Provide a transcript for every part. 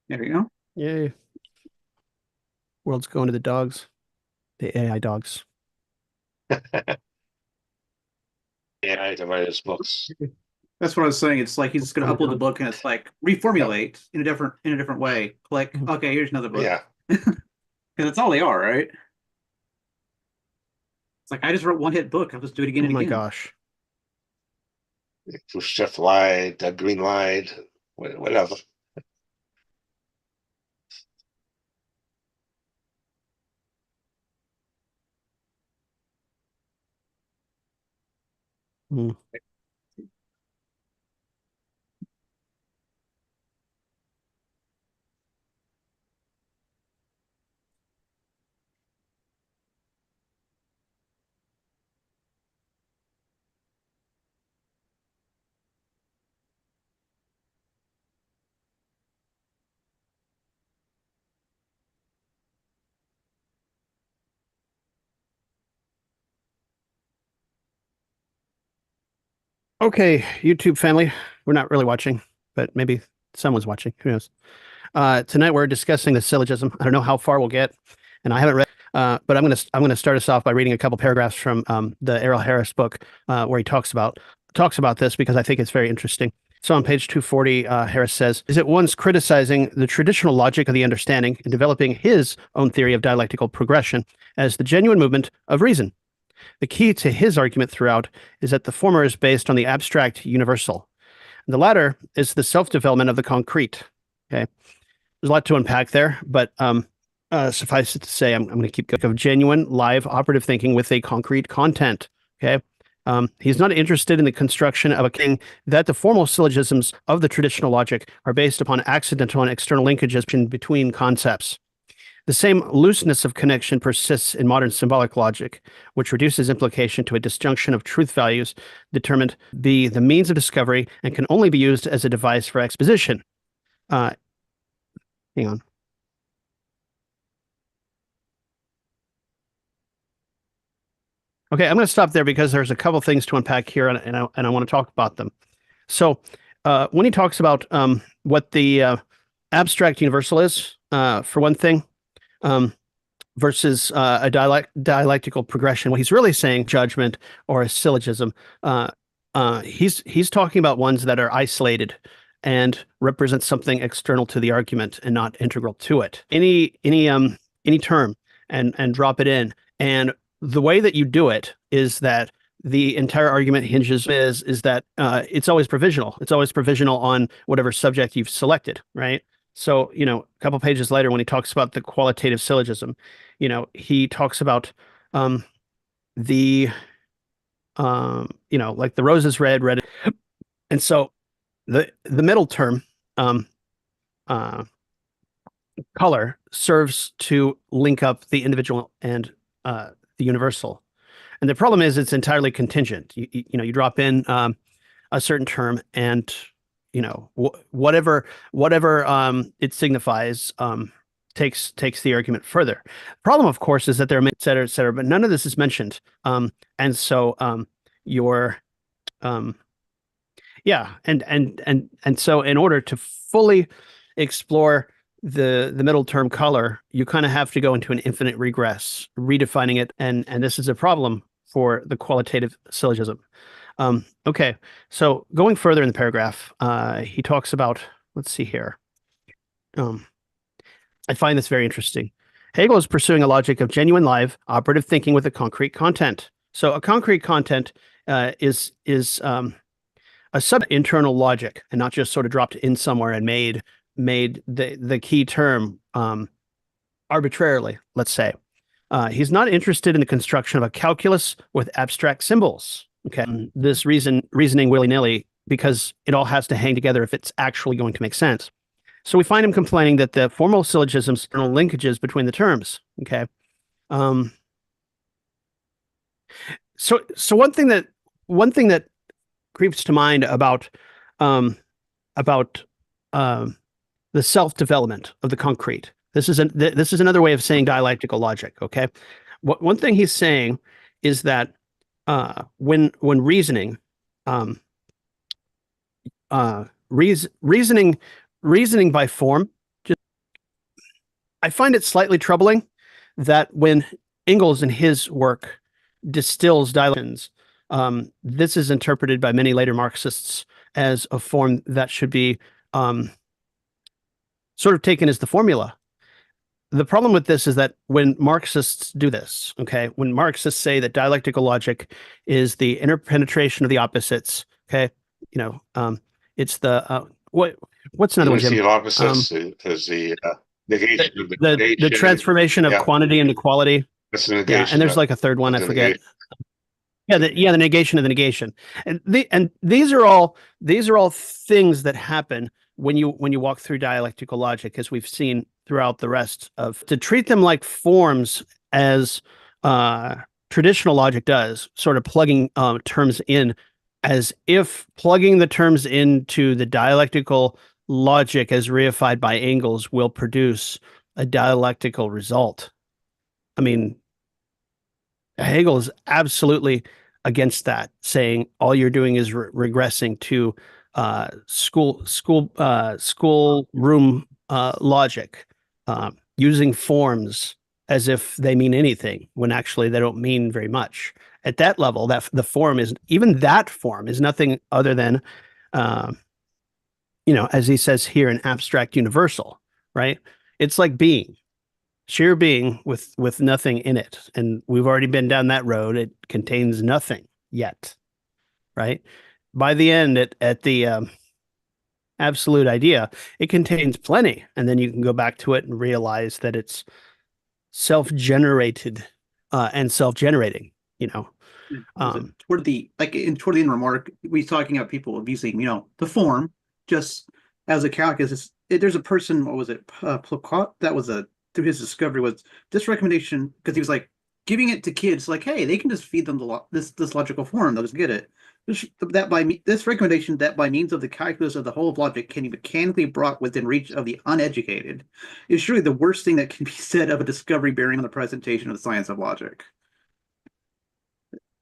There you go. Yay. World's going to the dogs, the AI dogs. Yeah, I to write his books. That's what I was saying. It's like he's just going to upload the book and it's like Yep. reformulate in a different way. Click. Mhm. Okay, here's another book. Yeah. Because that's all they are, right? It's like I just wrote one hit book. I'll just do it again Oh and my again. gosh. Chef lied, green lied, whatever. Mm. Okay, YouTube family. We're not really watching, but maybe someone's watching. Who knows? Tonight we're discussing the syllogism. I don't know how far we'll get, and I haven't read. But I'm gonna start us off by reading a couple paragraphs from the Errol Harris book where he talks about this because I think it's very interesting. So on page 240, Harris says, "Is it once criticizing the traditional logic of the understanding and developing his own theory of dialectical progression as the genuine movement of reason? The key to his argument throughout is that the former is based on the abstract universal, and the latter is the self-development of the concrete." Okay, there's a lot to unpack there, but suffice it to say, I'm going to keep going. Of genuine, live, operative thinking with a concrete content. Okay. He's not interested in the construction of a king that the formal syllogisms of the traditional logic are based upon accidental and external linkages between concepts. The same looseness of connection persists in modern symbolic logic, which reduces implication to a disjunction of truth values determined be the means of discovery and can only be used as a device for exposition. Uh, hang on. Okay, I'm going to stop there because there's a couple things to unpack here, and I want to talk about them. So, when he talks about what the abstract universal is, for one thing, um, versus a dialectical progression, what he's really saying, judgment or a syllogism, he's talking about ones that are isolated and represent something external to the argument and not integral to it. Any term and drop it in, and the way that you do it is that the entire argument hinges is that it's always provisional. It's always provisional on whatever subject you've selected, right? So, a couple pages later, when he talks about the qualitative syllogism, he talks about um, the like the rose is red, red, and so the middle term, um, uh, color, serves to link up the individual and the universal. And the problem is it's entirely contingent. You drop in a certain term, and whatever it signifies takes the argument further. The problem, of course, is that there are et cetera, but none of this is mentioned. And so your yeah, and so in order to fully explore the middle term color, you kind of have to go into an infinite regress, redefining it, and this is a problem for the qualitative syllogism. Okay, so going further in the paragraph, he talks about, let's see here. I find this very interesting. Hegel is pursuing a logic of genuine live operative thinking with a concrete content. So a concrete content is a sub internal logic and not just sort of dropped in somewhere and made the key term arbitrarily, let's say. He's not interested in the construction of a calculus with abstract symbols. Okay, this reasoning willy-nilly because it all has to hang together if it's actually going to make sense. So we find him complaining that the formal syllogisms are linkages between the terms. Okay. Um, so one thing that creeps to mind about the self-development of the concrete. This is another way of saying dialectical logic. Okay. One thing he's saying is that when reasoning, um, reasoning by form, just I find it slightly troubling that when Engels in his work distills dialections, this is interpreted by many later Marxists as a form that should be sort of taken as the formula. The problem with this is that when Marxists do this, okay, when Marxists say that dialectical logic is the interpenetration of the opposites, okay, it's the what's another one, Unity Jim? of opposites is the negation of the The negation. transformation of Yeah. quantity into quality. That's the Yeah, negation. and there's like a third one, I the forget. negation. The negation of the negation, and these are all things that happen when you walk through dialectical logic, as we've seen throughout the rest of. To treat them like forms, as traditional logic does, sort of plugging terms in, as if plugging the terms into the dialectical logic as reified by Engels will produce a dialectical result. I mean, Hegel is absolutely against that, saying all you're doing is regressing to school room logic, using forms as if they mean anything when actually they don't mean very much. At that level, that the form is nothing other than, as he says here, an abstract universal, right? It's like being. Sheer being with nothing in it. And we've already been down that road. It contains nothing yet, right? By the end, at the absolute idea, it contains plenty. And then you can go back to it and realize that it's self-generated and self-generating, Toward the end remark, we talking about people abusing, the form just as a calculus. There's a person, what was it, Placot? That was through his discovery was this recommendation, because he was like giving it to kids, like, hey, they can just feed them this logical form, they'll just get it. This recommendation that by means of the calculus of the whole of logic can be mechanically brought within reach of the uneducated is surely the worst thing that can be said of a discovery bearing on the presentation of the science of logic.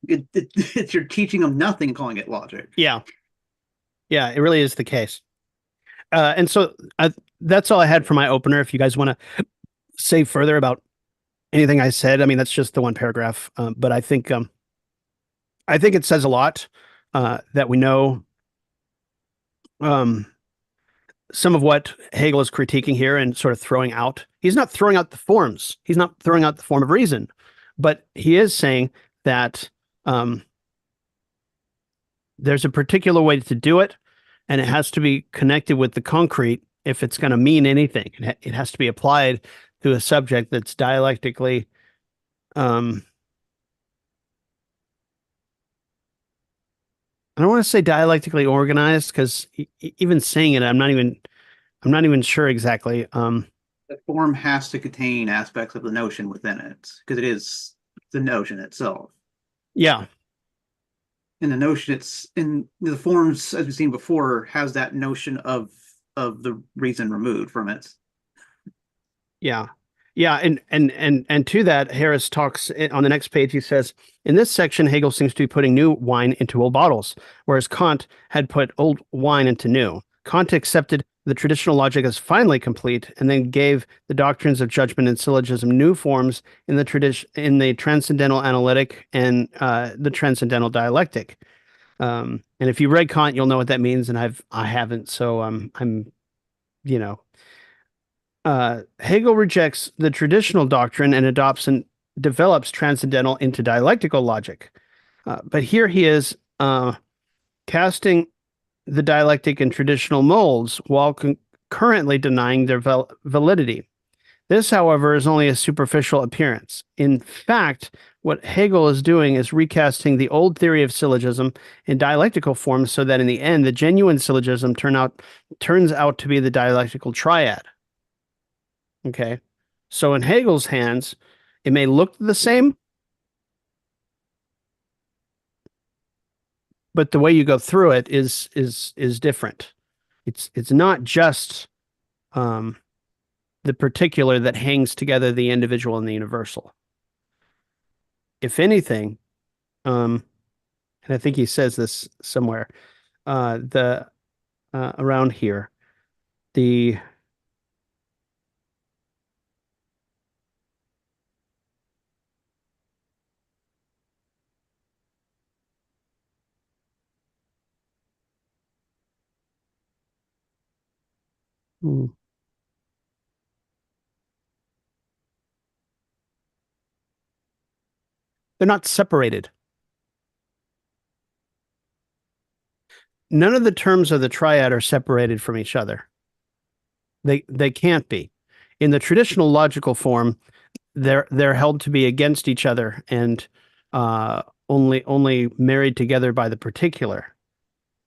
It's you're teaching them nothing and calling it logic. Yeah, it really is the case. And so that's all I had for my opener. If you guys want to say further about anything I said, I mean, that's just the one paragraph, but I think it says a lot that we know some of what Hegel is critiquing here and sort of throwing out. He's not throwing out the forms. He's not throwing out the form of reason, but he is saying that there's a particular way to do it, and it has to be connected with the concrete if it's going to mean anything. It has to be applied to a subject that's dialectically I don't want to say dialectically organized, because even saying it, I'm not even sure exactly. The form has to contain aspects of the notion within it, because it is the notion itself. Yeah. And the notion, it's in the forms, as we've seen before, has that notion of the reason removed from it. Yeah. And to that, Harris talks on the next page. He says, in this section, Hegel seems to be putting new wine into old bottles, whereas Kant had put old wine into new. Kant accepted the traditional logic as finally complete, and then gave the doctrines of judgment and syllogism new forms in the transcendental analytic and the transcendental dialectic. And if you read Kant, you'll know what that means, and I haven't, so I'm Hegel rejects the traditional doctrine and adopts and develops transcendental into dialectical logic. But here he is casting the dialectic in traditional molds while concurrently denying their validity. This, however, is only a superficial appearance. In fact, what Hegel is doing is recasting the old theory of syllogism in dialectical form, so that in the end, the genuine syllogism turns out to be the dialectical triad. Okay, so in Hegel's hands, it may look the same, but the way you go through it is different. It's not just the particular that hangs together the individual and the universal. If anything, and I think he says this somewhere, around here, Hmm. They're not separated. None of the terms of the triad are separated from each other. They can't be. In the traditional logical form, they're held to be against each other and only married together by the particular.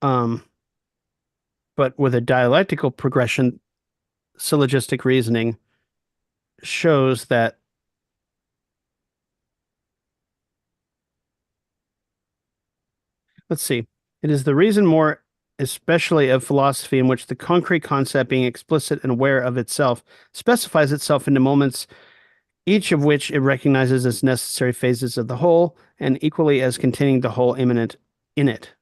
But with a dialectical progression, syllogistic reasoning shows that let's see. It is the reason more especially of philosophy in which the concrete concept being explicit and aware of itself specifies itself into moments each of which it recognizes as necessary phases of the whole and equally as containing the whole immanent in it.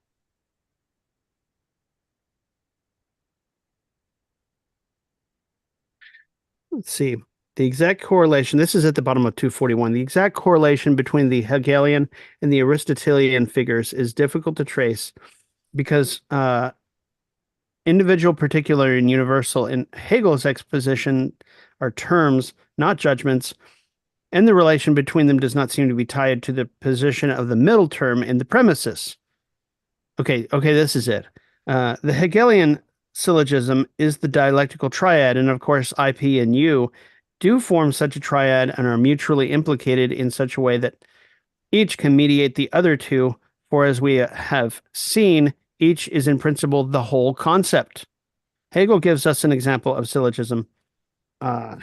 Let's see. The exact correlation, this is at the bottom of 241. The exact correlation between the Hegelian and the Aristotelian figures is difficult to trace because individual, particular, and universal in Hegel's exposition are terms, not judgments, and the relation between them does not seem to be tied to the position of the middle term in the premises. Okay, this is it. The Hegelian syllogism is the dialectical triad, and of course, IP and U do form such a triad and are mutually implicated in such a way that each can mediate the other two, for as we have seen, each is in principle the whole concept. Hegel gives us an example of syllogism. The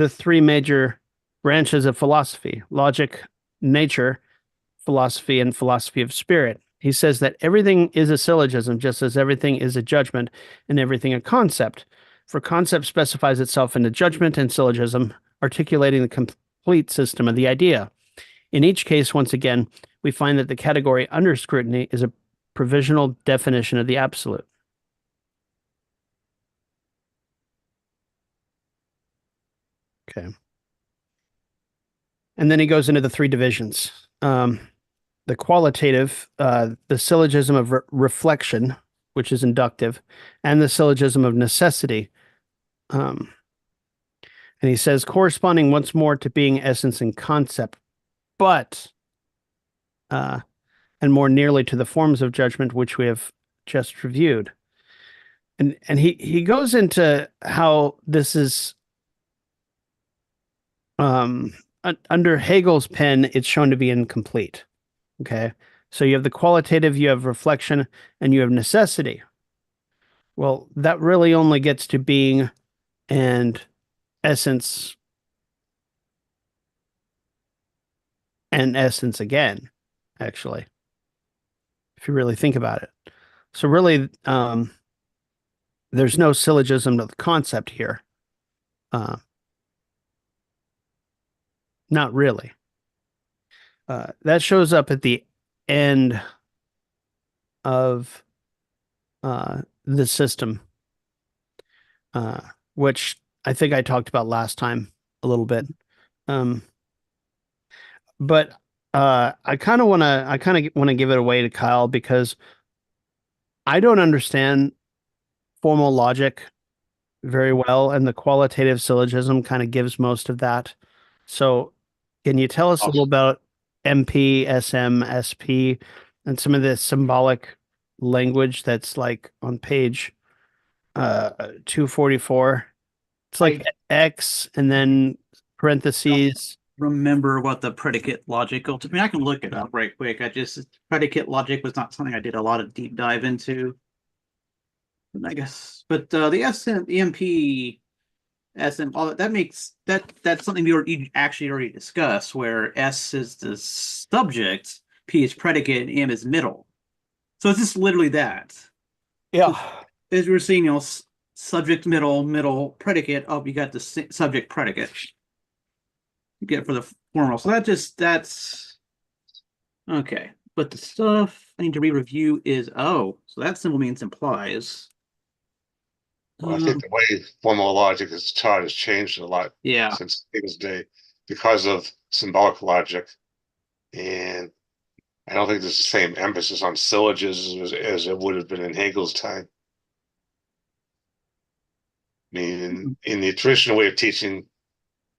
three major branches of philosophy: logic, nature, philosophy, and philosophy of spirit. He says that everything is a syllogism, just as everything is a judgment and everything a concept. For concept specifies itself into judgment and syllogism, articulating the complete system of the idea. In each case, once again, we find that the category under scrutiny is a provisional definition of the absolute. Okay. And then he goes into the three divisions. The qualitative, the syllogism of reflection, which is inductive, and the syllogism of necessity. And he says, corresponding once more to being, essence, and concept, but, and more nearly to the forms of judgment which we have just reviewed. And he goes into how this is, under Hegel's pen, it's shown to be incomplete. Okay. So you have the qualitative, you have reflection, and you have necessity. Well, that really only gets to being and essence and essence again, actually, if you really think about it. So really, there's no syllogism of the concept here. Not really. That shows up at the end of the system, which I think I talked about last time a little bit. But I kind of want to give it away to Kyle because I don't understand formal logic very well, and the qualitative syllogism kind of gives most of that. So can you tell us a little about MP, SM, SP, and some of the symbolic language that's like on page 244? It's like X and then parentheses. Remember what the predicate logic I mean, I can look it up right quick. Predicate logic was not something I did a lot of deep dive into. I guess, but the SM, EMP, SM, all that makes that's something you actually already discussed, where S is the subject, P is predicate, and M is middle. So it's just literally that. Yeah. So, as we were seeing, subject, middle, predicate. Oh, you got the subject predicate. You get for the formal. So that's okay. But the stuff I need to re-review is so that symbol means implies. Well, I think the way formal logic is taught has changed a lot since Hegel's day because of symbolic logic. And I don't think there's the same emphasis on syllogisms as it would have been in Hegel's time. I mean, in the traditional way of teaching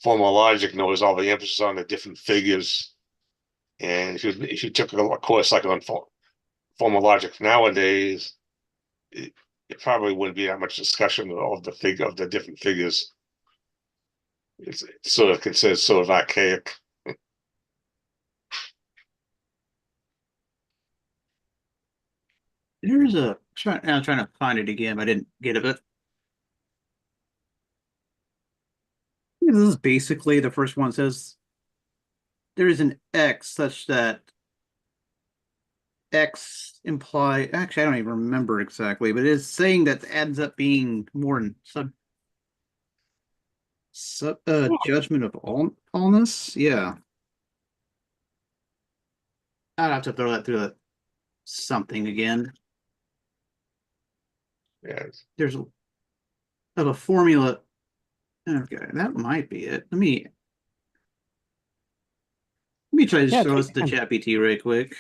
formal logic, there was all the emphasis on the different figures. And if you took a course like on formal logic nowadays, it probably wouldn't be that much discussion of the different figures. It's sort of considered sort of archaic. There's I'm trying to find it again. I didn't get it. This is basically the first one says there is an X such that X imply. Actually, I don't even remember exactly, but it's saying that ends up being more in judgment of allness. Yeah, I'd have to throw that through something again. Yes. There's a formula. Okay, that might be it. Let me try to just throw this to ChatGPT right quick.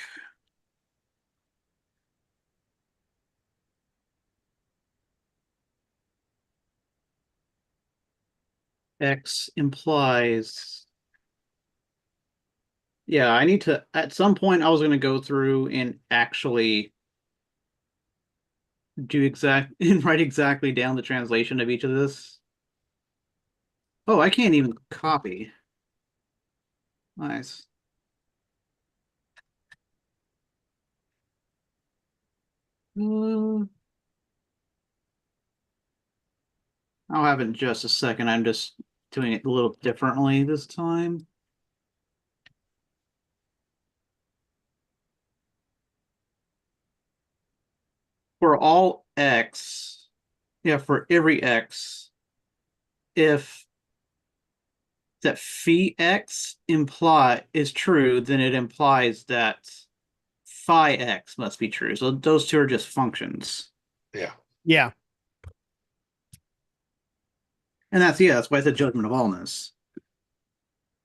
X implies. Yeah, I need to, at some point, I was going to go through and actually and write exactly down the translation of each of this. Oh, I can't even copy. Nice. I'll have it in just a second. I'm just doing it a little differently this time. For all X, yeah, for every X, if that phi X is true, then it implies that phi X must be true. So those two are just functions. Yeah. Yeah. And that's why it's a judgment of allness.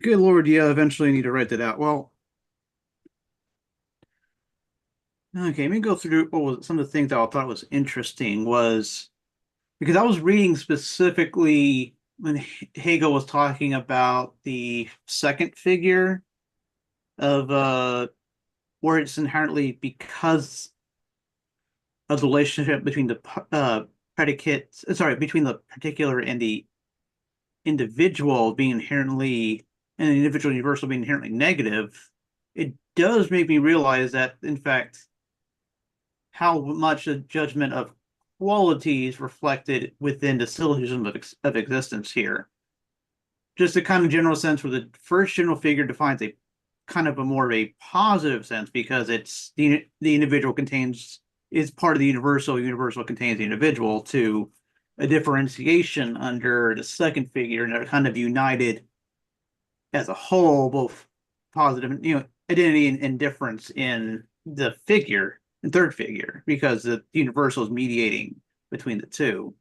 Good Lord, yeah, eventually need to write that out. Well, okay, let me go through some of the things that I thought was interesting was because I was reading specifically when Hegel was talking about the second figure of where it's inherently because of the relationship between the predicates, sorry, between the particular and the individual being inherently and the individual universal being inherently negative, it does make me realize that, in fact, how much a judgment of qualities reflected within the syllogism of existence here. Just a kind of general sense where the first general figure defines a kind of a more of a positive sense because it's the individual is part of the universal contains the individual, to a differentiation under the second figure, and they're kind of united as a whole, both positive and identity and difference in the figure and third figure, because the universal is mediating between the two.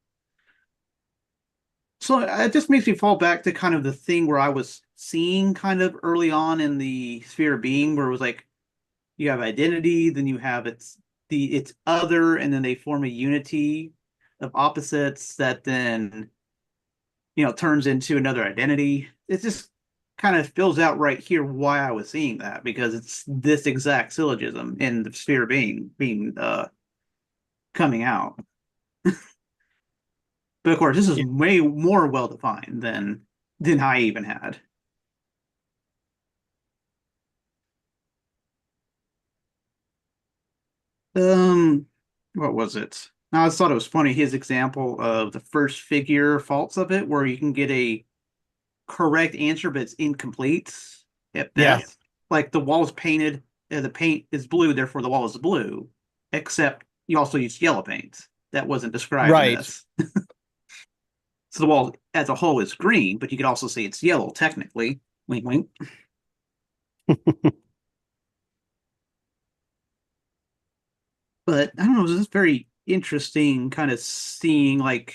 So it just makes me fall back to kind of the thing where I was seeing kind of early on in the sphere of being, where it was like you have identity, then you have its other, and then they form a unity of opposites that then turns into another identity. It just kind of fills out right here why I was seeing that, because it's this exact syllogism in the sphere of being coming out. But of course, this is way more well defined than I even had. What was it? I just thought it was funny, his example of the first figure faults of it, where you can get a correct answer, but it's incomplete at best. Like the wall is painted, the paint is blue, therefore the wall is blue, except you also used yellow paint. That wasn't described in this. So the wall as a whole is green, but you could also say it's yellow, technically. Wink, wink. But I don't know, it was just very interesting kind of seeing like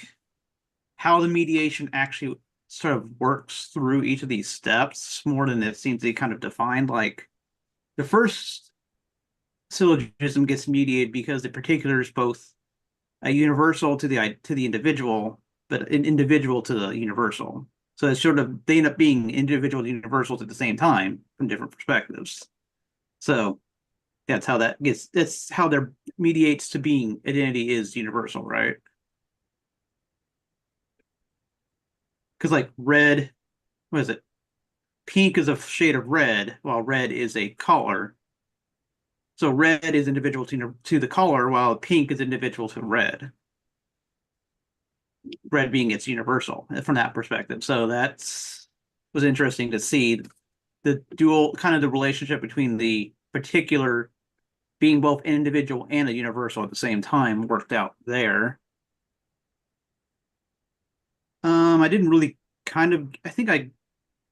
how the mediation actually sort of works through each of these steps more than it seems to be kind of defined. Like the first syllogism gets mediated because the particular is both a universal to the individual, but an individual to the universal. So it's sort of they end up being individual universals at the same time from different perspectives. So that's how that gets. That's how their mediates to being identity is universal, right? Because like red, what is it? Pink is a shade of red, while red is a color. So red is individual to the color, while pink is individual to red. Red being its universal from that perspective. So that's was interesting to see the dual kind of the relationship between the particular being both an individual and a universal at the same time worked out there. I didn't really I think I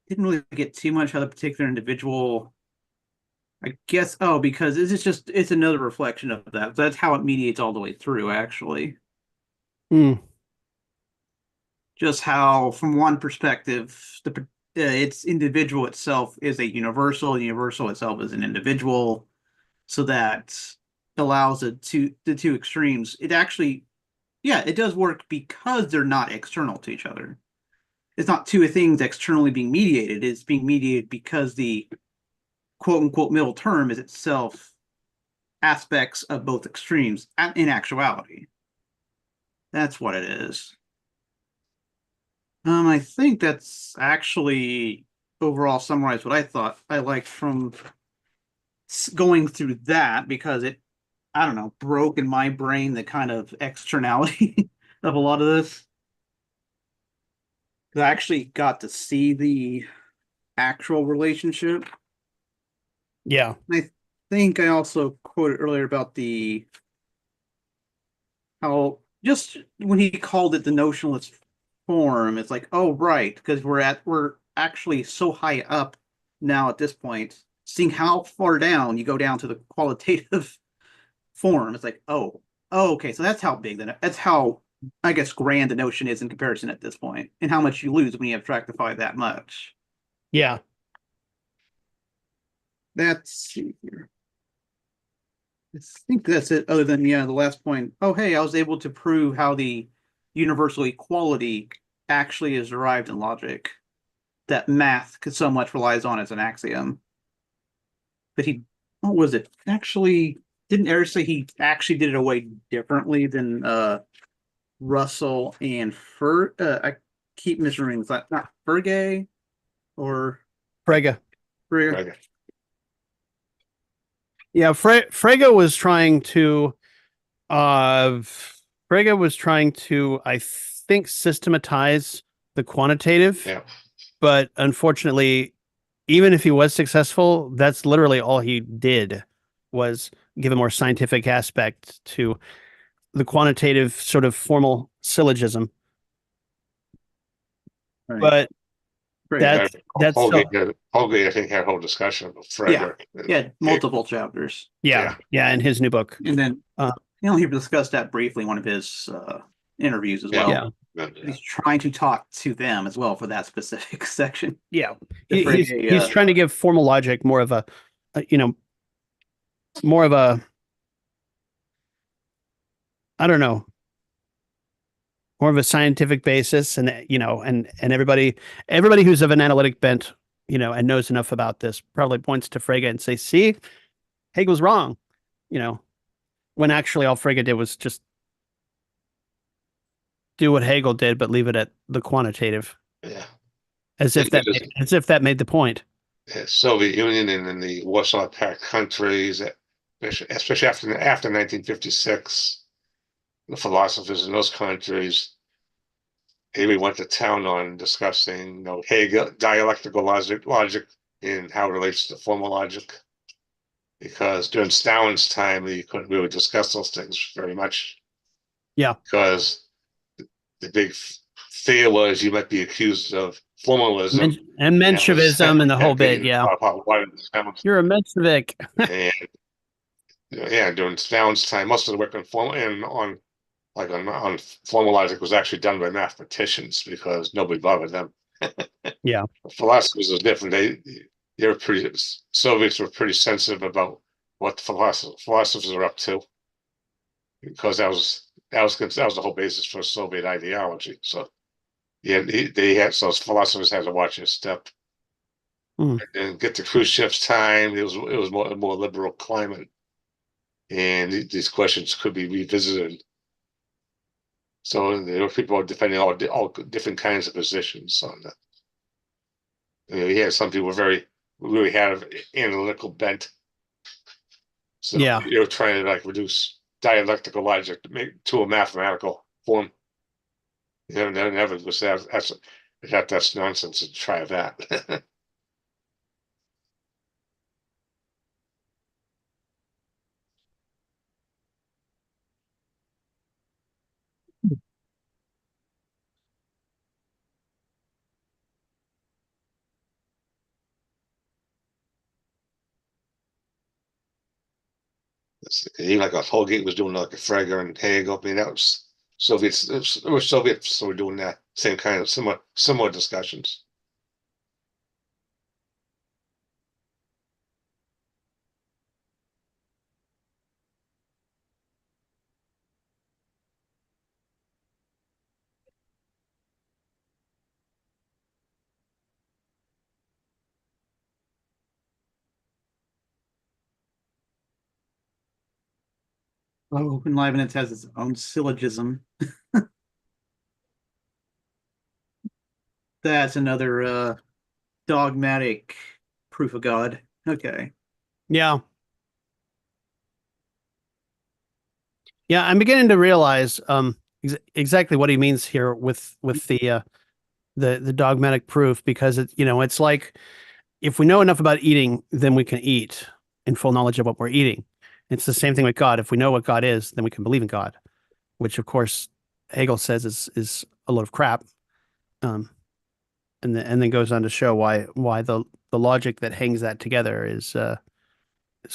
didn't really get too much how the particular individual, I guess, because it's another reflection of that. That's how it mediates all the way through, actually. Just how, from one perspective, its individual itself is a universal, the universal itself is an individual, so that allows the two extremes. It actually, yeah, it does work because they're not external to each other. It's not two things externally being mediated. It's being mediated because the quote unquote middle term is itself aspects of both extremes in actuality. That's what it is. I think that's actually overall summarized what I thought I liked from going through that, because it, I don't know, broke in my brain the kind of externality of a lot of this. I actually got to see the actual relationship. Yeah. I think I also quoted earlier about how just when he called it the notionalist form, it's like, oh right, because we're actually so high up now at this point, seeing how far down you go down to the qualitative form. It's like, oh, okay, so that's how big that's how, I guess, grand the notion is in comparison at this point, and how much you lose when you abstractify that much. Yeah. Let's see here. I think that's it, other than, the last point. Oh, hey, I was able to prove how the universal equality actually is derived in logic that math so much relies on as an axiom. But what was it? Actually, didn't Eric say he actually did it a way differently than Russell and I keep misremembering. Is that not Frege or Frege? Frege? Right. Yeah, Frege was trying to I think, systematize the quantitative. Yeah. But unfortunately, even if he was successful, that's literally all he did, was give a more scientific aspect to the quantitative sort of formal syllogism. Right. But that's Holgate, I think, had a whole discussion about Frege. Yeah, multiple chapters. Yeah, in his new book. And then he discussed that briefly in one of his interviews as well. Yeah. He's trying to talk to them as well for that specific section. Yeah, he's trying to give formal logic more of a more of a, I don't know, more of a scientific basis, and and everybody who's of an analytic bent, and knows enough about this probably points to Frege and say, see, Hegel's wrong, when actually all Frege did was just do what Hegel did, but leave it at the quantitative. Yeah. As if that made the point. Soviet Union and the Warsaw Pact countries, especially after 1956, the philosophers in those countries, we went to town on discussing, Hegel, dialectical logic and how it relates to formal logic. Because during Stalin's time, we couldn't really discuss those things very much. Yeah. Because the big fear was you might be accused of formalism and Menshevism and the whole bit. Yeah. You're a Menshevik. And during Stalin's time, most of the work on formal logic was actually done by mathematicians because nobody bothered them. Yeah. Philosophers was different. Soviets were pretty sensitive about what the philosophers are up to, because that was the whole basis for Soviet ideology. So yeah, they had, so philosophers had to watch their step. And get to Khrushchev's time, it was a more liberal climate, and these questions could be revisited. So there were people defending all different kinds of positions on that. You had some people really had an analytical bent. So Yeah. they were trying to like reduce dialectical logic to a mathematical form. Never was that's nonsense to try that. Even like a Holgate was doing like a Frege and Hegel. I mean, that was Soviets. It was Soviets who were doing that same kind of similar discussions. Oh, and Leibniz has its own syllogism. That's another dogmatic proof of God. Okay. Yeah. Yeah, I'm beginning to realize exactly what he means here with the dogmatic proof, because it's like, if we know enough about eating, then we can eat in full knowledge of what we're eating. It's the same thing with God. If we know what God is, then we can believe in God, which of course Hegel says is a load of crap. And then goes on to show why the logic that hangs that together is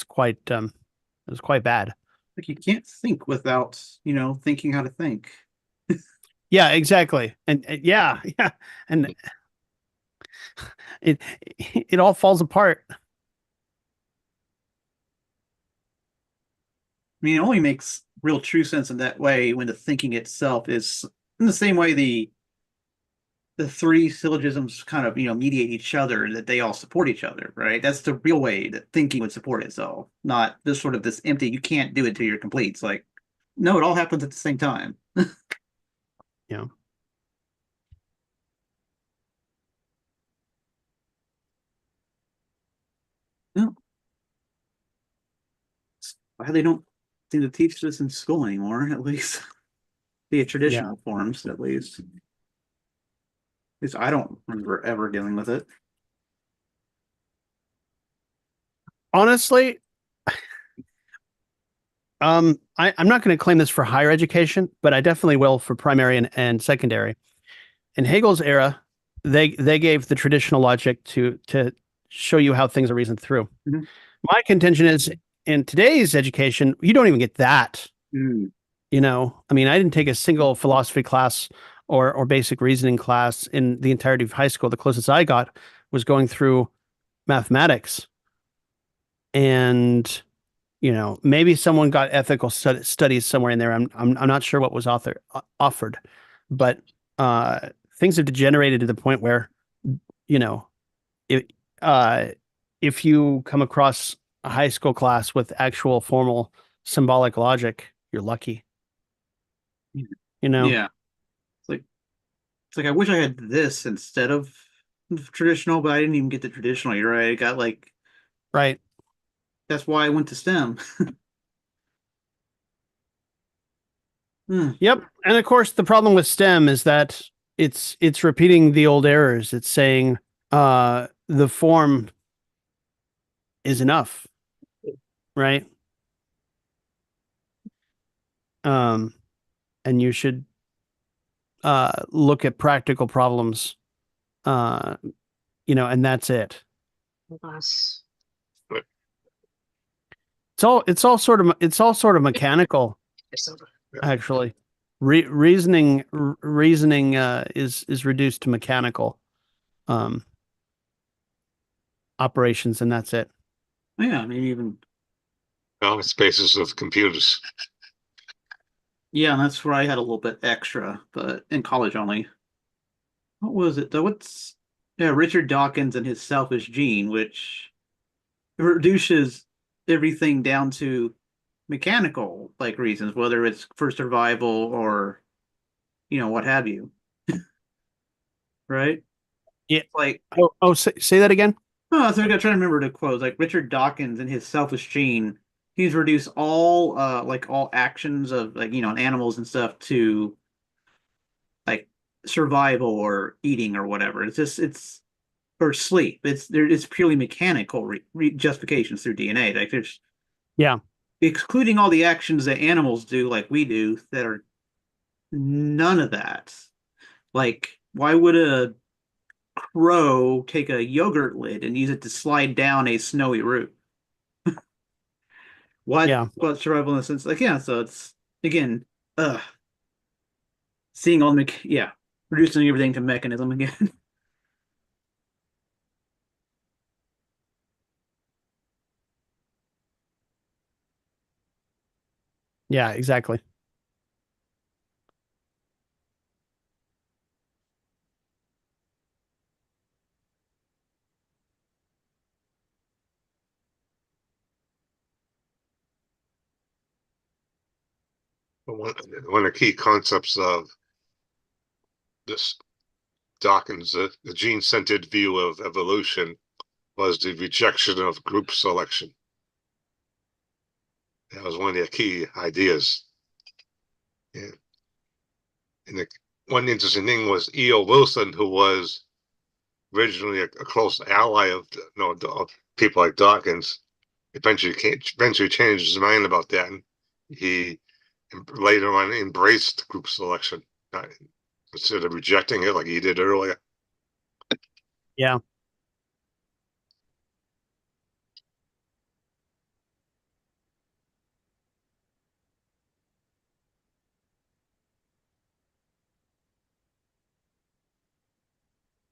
quite bad. Like you can't think without, thinking how to think. Yeah, exactly. And yeah, and it all falls apart. I mean, it only makes real true sense in that way when the thinking itself is in the same way the three syllogisms kind of, mediate each other, that they all support each other, right? That's the real way that thinking would support itself, not this sort of this empty, you can't do it till you're complete. It's like, no, it all happens at the same time. Yeah. No. Why they don't seem to teach this in school anymore, at least the traditional forms, at least. At least I don't remember ever dealing with it. Honestly, I'm not going to claim this for higher education, but I definitely will for primary and secondary. In Hegel's era, they gave the traditional logic to show you how things are reasoned through. Mhm. My contention is, in today's education, you don't even get that. Mm. I mean, I didn't take a single philosophy class or basic reasoning class in the entirety of high school. The closest I got was going through mathematics. And maybe someone got ethical studies somewhere in there. I'm not sure what was offered, but things have degenerated to the point where, if if you come across a high school class with actual formal symbolic logic, you're lucky. Yeah. It's like I wish I had this instead of traditional, but I didn't even get the traditional. You're right. I got Right. that's why I went to STEM. Hmm. Yep. And of course, the problem with STEM is that it's repeating the old errors. It's saying the form is enough, right? And you should look at practical problems, and that's it. It's all sort of mechanical, actually. Reasoning is reduced to mechanical operations, and that's it. Yeah, maybe even Oh, it's basis of computers. Yeah, and that's where I had a little bit extra, but in college only. What was it though? What's yeah, Richard Dawkins and his selfish gene, which reduces everything down to mechanical like reasons, whether it's for survival or what have you, right? Yeah. Like, Oh, say that again. oh, so I got trying to remember the quote. Like Richard Dawkins and his selfish gene, he's reduced all like all actions of like animals and stuff to like survival or eating or whatever. It's or sleep. It's purely mechanical justifications through DNA. Like there's Yeah. excluding all the actions that animals do, like we do, that are none of that. Like, why would a crow take a yogurt lid and use it to slide down a snowy route? What? Yeah. What survival in a sense? Like, yeah. So it's again, seeing all the yeah, reducing everything to mechanism again. Yeah, exactly. But one of the key concepts of this Dawkins, the gene-centered view of evolution, was the rejection of group selection. That was one of their key ideas. Yeah. And one interesting thing was E.O. Wilson, who was originally a close ally of of people like Dawkins, eventually changed his mind about that, and he later on embraced group selection, instead of rejecting it like he did earlier. Yeah.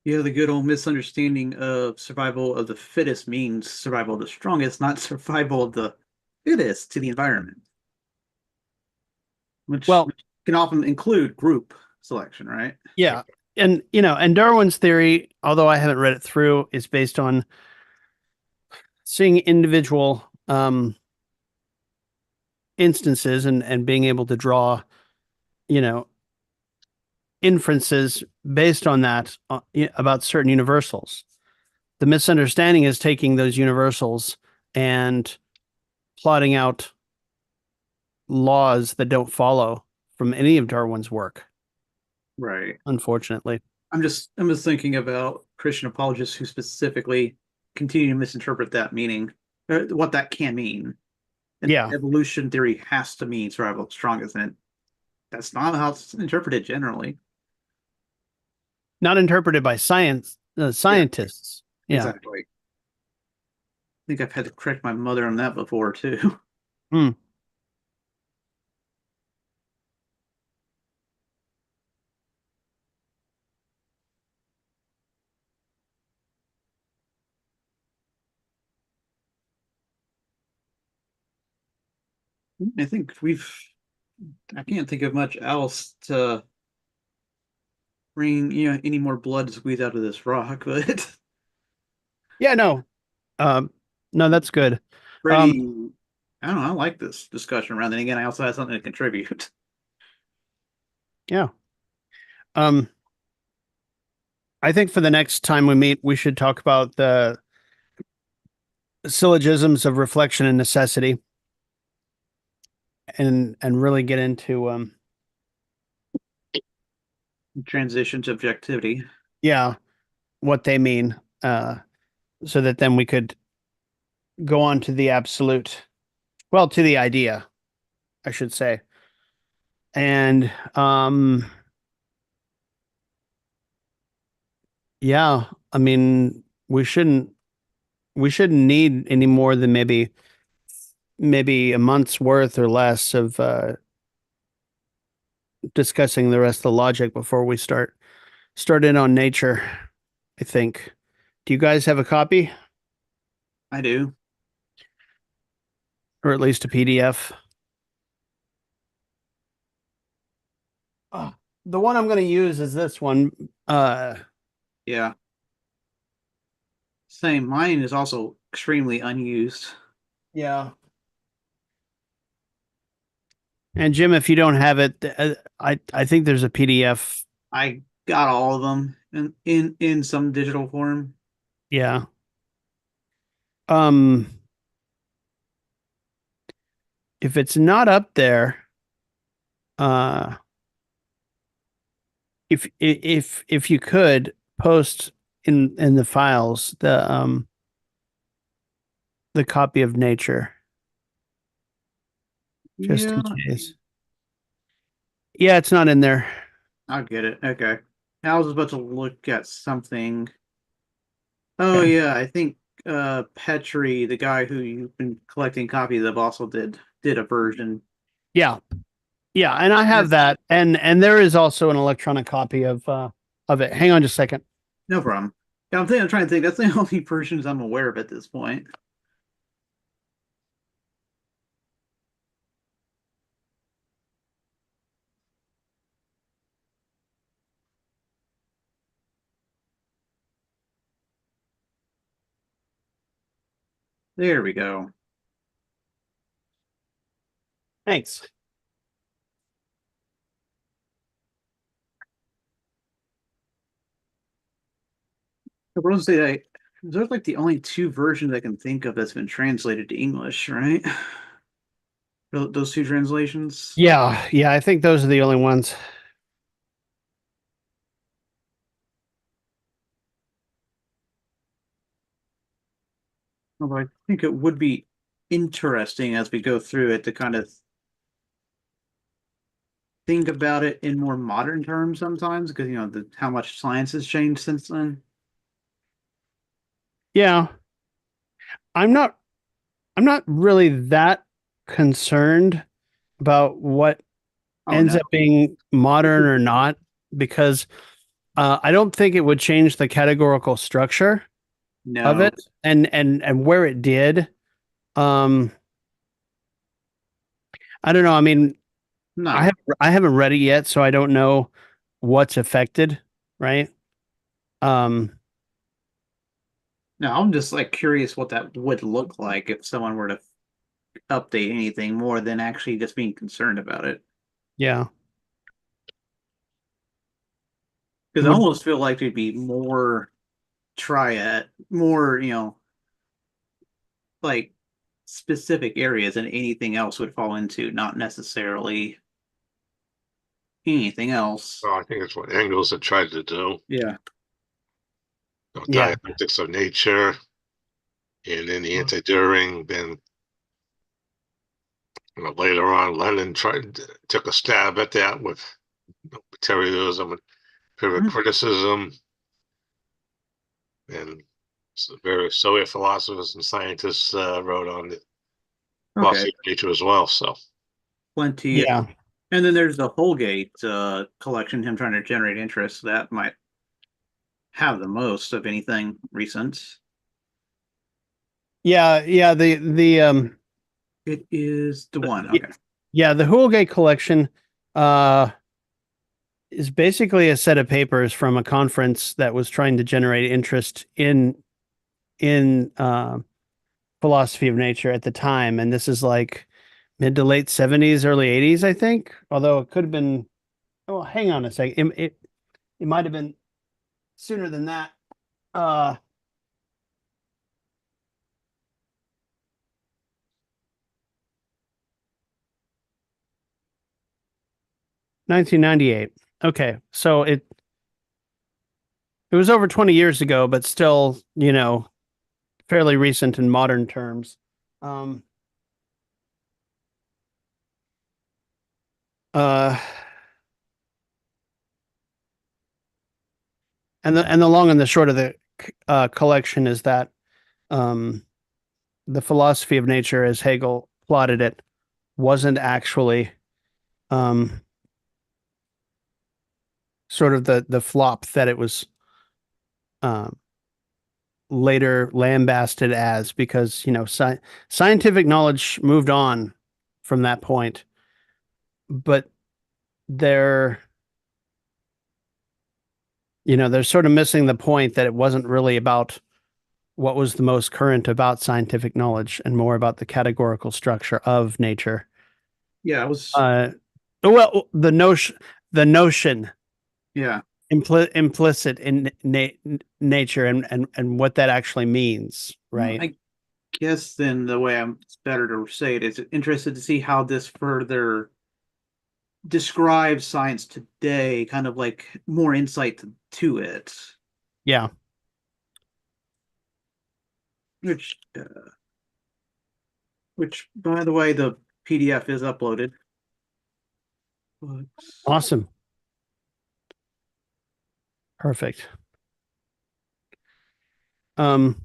Yeah, the good old misunderstanding of survival of the fittest means survival of the strongest, not survival of the fittest to the environment, which Well, can often include group selection, right? yeah. And and Darwin's theory, although I haven't read it through, is based on seeing individual instances and being able to draw, you know, inferences based on that about certain universals. The misunderstanding is taking those universals and plotting out laws that don't follow from any of Darwin's work, Right. unfortunately. I'm just thinking about Christian apologists who specifically continue to misinterpret that meaning, or what that can mean. And Yeah. evolution theory has to mean survival of the strongest, and that's not how it's interpreted generally. Not interpreted by Yeah, scientists. Yeah. exactly. I think I've had to correct my mother on that before too. Hmm. I think I can't think of much else to bring, any more blood to squeeze out of this rock, but Yeah, no. Um, no, that's good. Um, pretty, I don't know, I like this discussion around. Then again, I also have something to contribute. yeah. Um, I think for the next time we meet, we should talk about the syllogisms of reflection and necessity and really get into Transition to objectivity. yeah, what they mean. So that then we could go on to the absolute, well, to the idea, I should say. And yeah, I mean, we shouldn't need any more than maybe a month's worth or less of discussing the rest of the logic before we start in on nature, I think. Do you guys have a copy? I do. or at least a PDF. The one I'm going to use is this one. Yeah. Same. Mine is also extremely unused. Yeah. And Jim, if you don't have it, I think there's a PDF. I got all of them in some digital form. Yeah. Um, if it's not up there, uh, if you could post in the files the copy of Nature, just Yeah, in case. Yeah, it's not in there. I'll get it. Okay. I was about to look at something. Oh Okay. yeah, I think Petri, the guy who you've been collecting copies of, also did a version. Yeah. Yeah, and I have that, and there is also an electronic copy of it. Hang on just a second. No problem. Yeah, I'm trying to think. That's the only versions I'm aware of at this point. There we go. Thanks. I was say that those are like the only two versions I can think of that's been translated to English, right? Those two translations. Yeah, yeah, I think those are the only ones. Although I think it would be interesting as we go through it to kind of think about it in more modern terms sometimes, because how much science has changed since then. Yeah. I'm not I'm not really that concerned about what Oh ends no, up being modern or not because I don't think it would change the categorical structure of no, it and where it did. Um I don't know. I mean, no, I haven't read it yet, so I don't know what's affected, right? Um no. I'm just like curious what that would look like if someone were to update anything more than actually just being concerned about it. yeah. Because I Would almost feel like there'd be more triad, more like specific areas than anything else would fall into, not necessarily anything else. Well, I think that's what Engels had tried to do. Yeah. yeah. Dialectics of nature, and then the anti-Düring. Then later on, Lenin took a stab at that with materialism and empirical Mhm. criticism, and various Soviet philosophers and scientists wrote on the Okay. philosophy of nature as well. So, Plenty. Yeah. And then there's the Holgate collection, him trying to generate interest. That might have the most of anything recent. Yeah, yeah, the It is the one. y- Okay. yeah, the Hoolgate collection uh is basically a set of papers from a conference that was trying to generate interest in philosophy of nature at the time, and this is like mid to late 70s, early 80s, I think. Although it could have been, oh, hang on a second. It might have been sooner than that. Uh 1998. Okay. So it was over 20 years ago, but still, fairly recent in modern terms. Um uh and the long and the short of the collection is that um the philosophy of nature as Hegel plotted it wasn't actually um, sort of the flop that it was um, later lambasted as, because, scientific knowledge moved on from that point, but they're sort of missing the point that it wasn't really about what was the most current about scientific knowledge and more about the categorical structure of nature. Yeah, it was. Well, the notion Yeah. implicit in nature and what that actually means, right? I guess then the way it's better to say it is interested to see how this further describes science today, kind of like more insight to it. Yeah. Which, by the way, the PDF is uploaded. Awesome. Perfect. There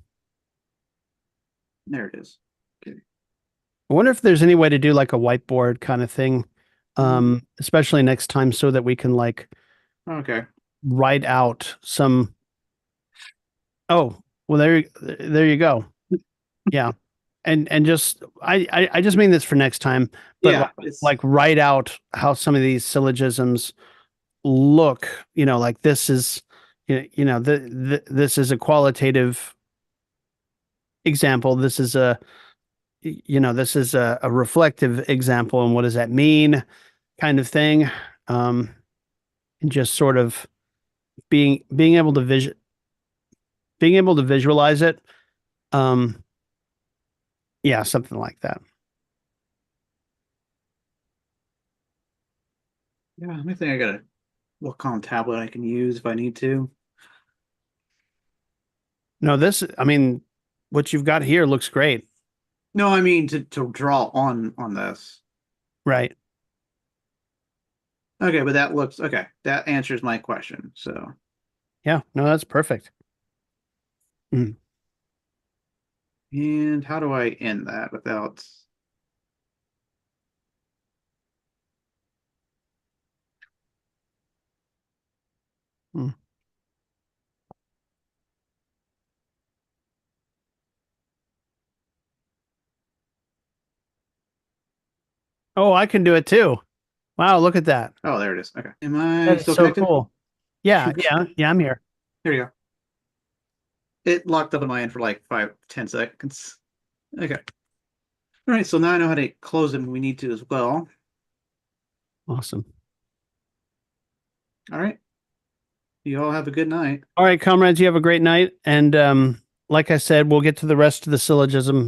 it is. Okay. I wonder if there's any way to do like a whiteboard kind of thing, especially next time, so that we can like Okay. write out some. Oh, well, there you go. Yeah. And just I just mean this for next time, but Yeah, like write out how some of these syllogisms look, like this is, this is a qualitative example. This is a reflective example. And what does that mean? Kind of thing. And just sort of being able to visualize it. Yeah, something like that. Yeah, I think I got a Wacom tablet I can use if I need to. No, I mean, what you've got here looks great. No, I mean to draw on this. Right. Okay, but that looks okay. That answers my question. So yeah, no, that's perfect. And how do I end that without? Oh, I can do it too. Wow, look at that. Oh, there it is. Okay. Am I That's still so connected? cool. Yeah, I'm here. There you go. It locked up on my end for like 5-10 seconds. Okay. All right, so now I know how to close it when we need to as well. Awesome. All right. You all have a good night. All right, comrades, you have a great night. And like I said, we'll get to the rest of the syllogism